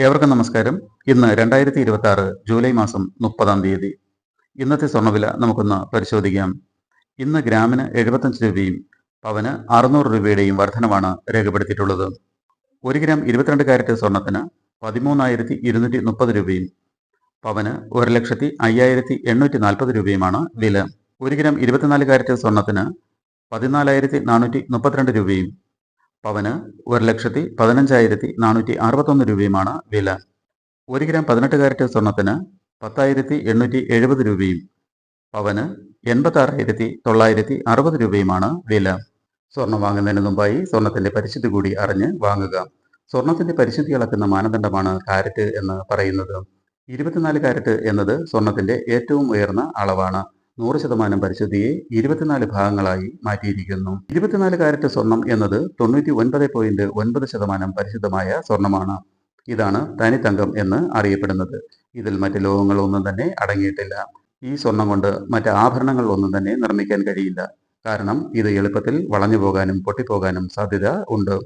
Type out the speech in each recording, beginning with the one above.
ഏവർക്കും നമസ്കാരം. ഇന്ന് 2026 ജൂലൈ മാസം 30-ാം തീയതി. ഇന്നത്തെ സ്വർണ്ണവില നമുക്കൊന്ന് പരിശോധിക്കാം. ഇന്ന് ഗ്രാമിന് 75 രൂപയും പവന് 600 രൂപയുടെയും വർധനവാണ് രേഖപ്പെടുത്തിയിട്ടുള്ളത്. 1 ഗ്രാം 22 കാരറ്റ് സ്വർണത്തിന് 13,230 രൂപയും പവന് 1,05,840 രൂപയുമാണ് വില. 1 ഗ്രാം 24 കാരറ്റ് സ്വർണത്തിന് 14,432 രൂപയും പവന് 1,15,461 രൂപയുമാണ് വില. 1 ഗ്രാം 18 കാരറ്റ് സ്വർണത്തിന് 10,870 രൂപയും പവന് 86,960 രൂപയുമാണ് വില. സ്വർണം വാങ്ങുന്നതിന് മുമ്പായി സ്വർണത്തിന്റെ പരിശുദ്ധി കൂടി അറിഞ്ഞ് വാങ്ങുക. സ്വർണത്തിന്റെ പരിശുദ്ധി അളക്കുന്ന മാനദണ്ഡമാണ് കാരറ്റ് എന്ന് പറയുന്നത്. 24 കാരറ്റ് എന്നത് സ്വർണത്തിന്റെ ഏറ്റവും ഉയർന്ന അളവാണ്. 100% പരിശുദ്ധിയെ 24 ഭാഗങ്ങളായി മാറ്റിയിരിക്കുന്നു. 24 കാരറ്റ് സ്വർണം എന്നത് 99.9% പരിശുദ്ധമായ സ്വർണമാണ്. ഇതാണ് തനിത്തങ്കം എന്ന് അറിയപ്പെടുന്നത്. ഇതിൽ മറ്റ് ലോഹങ്ങളൊന്നും തന്നെ അടങ്ങിയിട്ടില്ല. ഈ സ്വർണം കൊണ്ട് മറ്റ് ആഭരണങ്ങൾ ഒന്നും തന്നെ നിർമ്മിക്കാൻ കഴിയില്ല. കാരണം ഇത് എളുപ്പത്തിൽ വളഞ്ഞു പോകാനും പൊട്ടിപ്പോകാനും സാധ്യത ഉണ്ട്.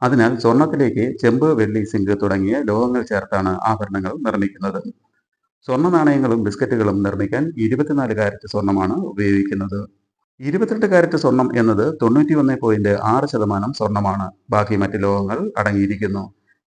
അതിനാൽ സ്വർണത്തിലേക്ക് ചെമ്പ്, വെള്ളി, സിങ്ക് തുടങ്ങിയ ലോഹങ്ങൾ ചേർത്താണ് ആഭരണങ്ങൾ നിർമ്മിക്കുന്നത്. സ്വർണ്ണ നാണയങ്ങളും ബിസ്ക്കറ്റുകളും നിർമ്മിക്കാൻ 24 കാരറ്റ് സ്വർണമാണ് ഉപയോഗിക്കുന്നത്. 22 കാരറ്റ് സ്വർണം എന്നത് 91.6% സ്വർണമാണ്. ബാക്കി മറ്റ് ലോഹങ്ങൾ അടങ്ങിയിരിക്കുന്നു.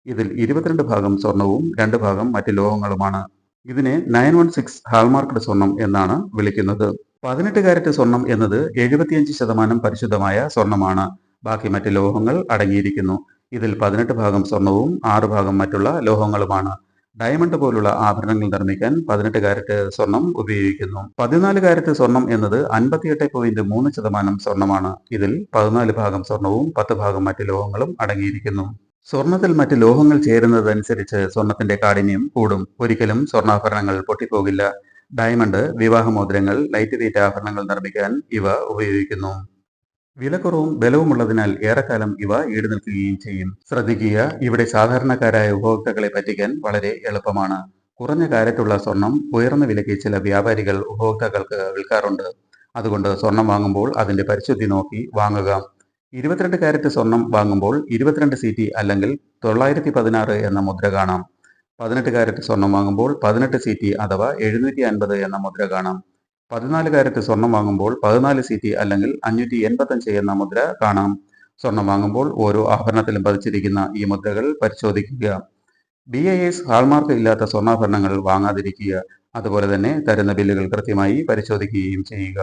ഇതിൽ 22 ഭാഗം സ്വർണവും 2 ഭാഗം മറ്റ് ലോഹങ്ങളുമാണ്. ഇതിനെ 916 ഹാൾമാർക്ക്ഡ് സ്വർണം എന്നാണ് വിളിക്കുന്നത്. 18 കാരറ്റ് സ്വർണം എന്നത് 75% പരിശുദ്ധമായ സ്വർണമാണ്. ബാക്കി മറ്റ് ലോഹങ്ങൾ അടങ്ങിയിരിക്കുന്നു. ഇതിൽ 18 ഭാഗം സ്വർണവും 6 ഭാഗം മറ്റുള്ള ലോഹങ്ങളുമാണ്. ഡയമണ്ട് പോലുള്ള ആഭരണങ്ങൾ നിർമ്മിക്കാൻ 18 കാരറ്റ് സ്വർണം ഉപയോഗിക്കുന്നു. 14 കാരറ്റ് സ്വർണം എന്നത് 58.3% സ്വർണമാണ്. ഇതിൽ 14 ഭാഗം സ്വർണവും 10 ഭാഗം മറ്റ് ലോഹങ്ങളും അടങ്ങിയിരിക്കുന്നു. സ്വർണത്തിൽ മറ്റ് ലോഹങ്ങൾ ചേരുന്നതനുസരിച്ച് സ്വർണത്തിന്റെ കാഠിന്യം കൂടും. ഒരിക്കലും സ്വർണ്ണാഭരണങ്ങൾ പൊട്ടിപ്പോകില്ല. ഡയമണ്ട്, വിവാഹമോതിരങ്ങൾ, ലൈറ്റ് വെയ്റ്റ് ആഭരണങ്ങൾ നിർമ്മിക്കാൻ ഇവ ഉപയോഗിക്കുന്നു. വിലക്കുറവും ബലവുമുള്ളതിനാൽ ഏറെക്കാലം ഇവ ഈടുനിൽക്കുകയും ചെയ്യും. ശ്രദ്ധിക്കുക, ഇവിടെ സാധാരണക്കാരായ ഉപഭോക്താക്കളെ പറ്റിക്കാൻ വളരെ എളുപ്പമാണ്. കുറഞ്ഞ കാരറ്റുള്ള സ്വർണം ഉയർന്ന വിലയ്ക്ക് ചില വ്യാപാരികൾ ഉപഭോക്താക്കൾക്ക് വിൽക്കാറുണ്ട്. അതുകൊണ്ട് സ്വർണം വാങ്ങുമ്പോൾ അതിന്റെ പരിശുദ്ധി നോക്കി വാങ്ങുക. 22 കാരറ്റ് സ്വർണം വാങ്ങുമ്പോൾ 22 CT അല്ലെങ്കിൽ 916 എന്ന മുദ്ര കാണാം. 18 കാരറ്റ് സ്വർണം വാങ്ങുമ്പോൾ 18 CT അഥവാ 750 എന്ന മുദ്ര കാണാം. 14 കാരറ്റ് സ്വർണം വാങ്ങുമ്പോൾ 14 CT അല്ലെങ്കിൽ 585 എന്ന മുദ്ര കാണാം. സ്വർണം വാങ്ങുമ്പോൾ ഓരോ ആഭരണത്തിലും പതിച്ചിരിക്കുന്ന ഈ മുദ്രകൾ പരിശോധിക്കുക. BIS ഹാൾമാർക്ക് ഇല്ലാത്ത സ്വർണ്ണാഭരണങ്ങൾ വാങ്ങാതിരിക്കുക. അതുപോലെ തന്നെ തരുന്ന ബില്ലുകൾ കൃത്യമായി പരിശോധിക്കുകയും ചെയ്യുക.